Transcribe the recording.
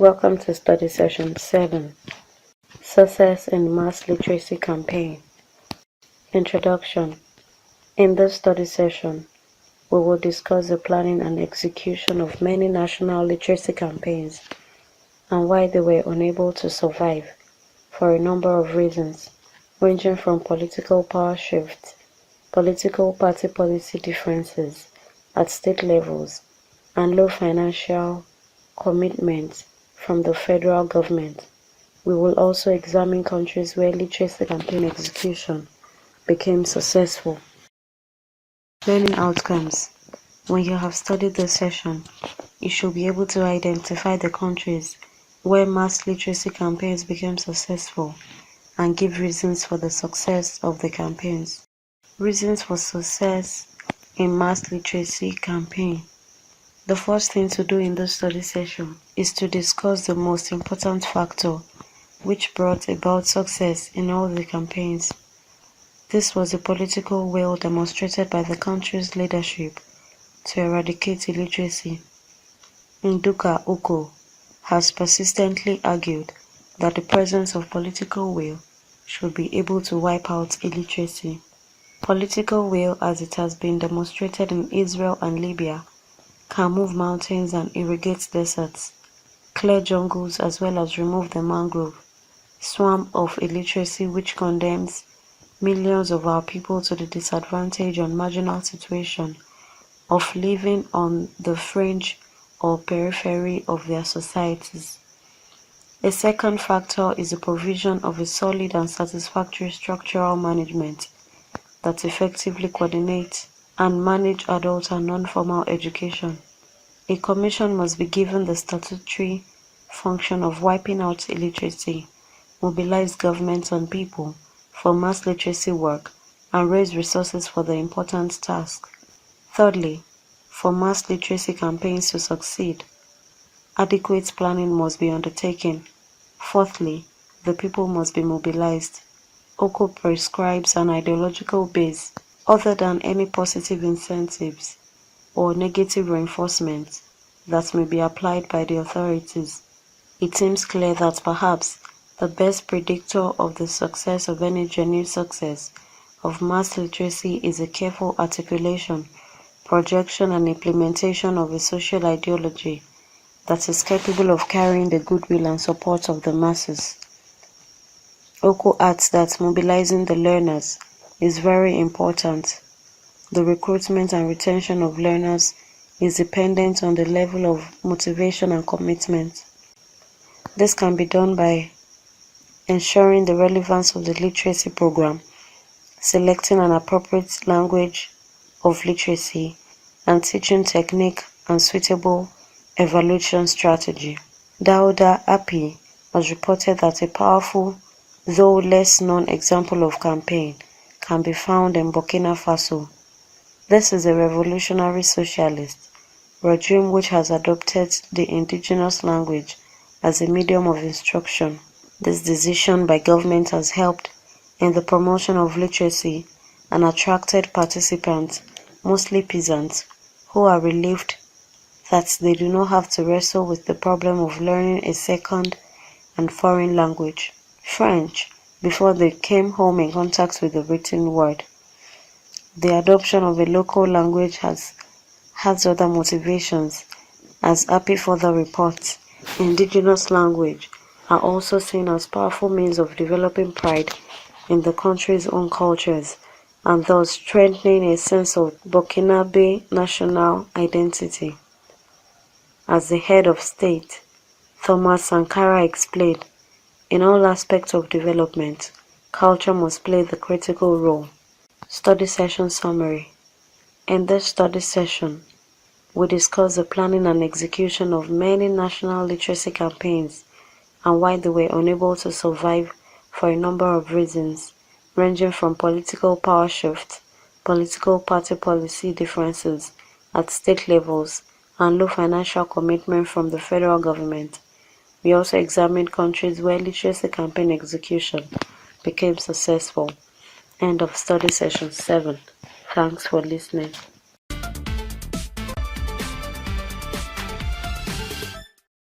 Welcome to Study Session 7, Success in Mass Literacy Campaign. Introduction. In this study session, we will discuss the planning and execution of many national literacy campaigns and why they were unable to survive for a number of reasons, ranging from political power shifts, political party policy differences at state levels, and low financial commitment from the federal government. We will also examine countries where literacy campaign execution became successful. Learning outcomes. When you have studied this session, you should be able to identify the countries where mass literacy campaigns became successful and give reasons for the success of the campaigns. Reasons for success in mass literacy campaign. The first thing to do in this study session is to discuss the most important factor which brought about success in all the campaigns. This was the political will demonstrated by the country's leadership to eradicate illiteracy. Nduka Oko has persistently argued that the presence of political will should be able to wipe out illiteracy. Political will, as it has been demonstrated in Israel and Libya, can move mountains and irrigate deserts, clear jungles, as well as remove the mangrove swamp of illiteracy which condemns millions of our people to the disadvantage and marginal situation of living on the fringe or periphery of their societies. A second factor is the provision of a solid and satisfactory structural management that effectively coordinates and manage adult and non-formal education. A commission must be given the statutory function of wiping out illiteracy, mobilize governments and people for mass literacy work, and raise resources for the important task. Thirdly, for mass literacy campaigns to succeed, adequate planning must be undertaken. Fourthly, the people must be mobilized. Oko prescribes an ideological base other than any positive incentives or negative reinforcement that may be applied by the authorities. It seems clear that perhaps the best predictor of the success of any genuine success of mass literacy is a careful articulation, projection, and implementation of a social ideology that is capable of carrying the goodwill and support of the masses. Oko adds that mobilizing the learners is very important. The recruitment and retention of learners is dependent on the level of motivation and commitment. This can be done by ensuring the relevance of the literacy program, selecting an appropriate language of literacy, and teaching technique and suitable evaluation strategy. Dauda Api has reported that a powerful, though less known example of campaign can be found in Burkina Faso. This is a revolutionary socialist regime which has adopted the indigenous language as a medium of instruction. This decision by government has helped in the promotion of literacy and attracted participants, mostly peasants, who are relieved that they do not have to wrestle with the problem of learning a second and foreign language, French, before they came home in contact with the written word. The adoption of a local language has other motivations, as Api further reports. Indigenous language are also seen as powerful means of developing pride in the country's own cultures and thus strengthening a sense of Burkinabe national identity. As the head of state, Thomas Sankara explained, in all aspects of development, culture must play the critical role. Study session summary. In this study session, we discuss the planning and execution of many national literacy campaigns and why they were unable to survive for a number of reasons, ranging from political power shifts, political party policy differences at state levels, and low financial commitment from the federal government. We also examined countries where literacy campaign execution became successful. End of study session 7. Thanks for listening.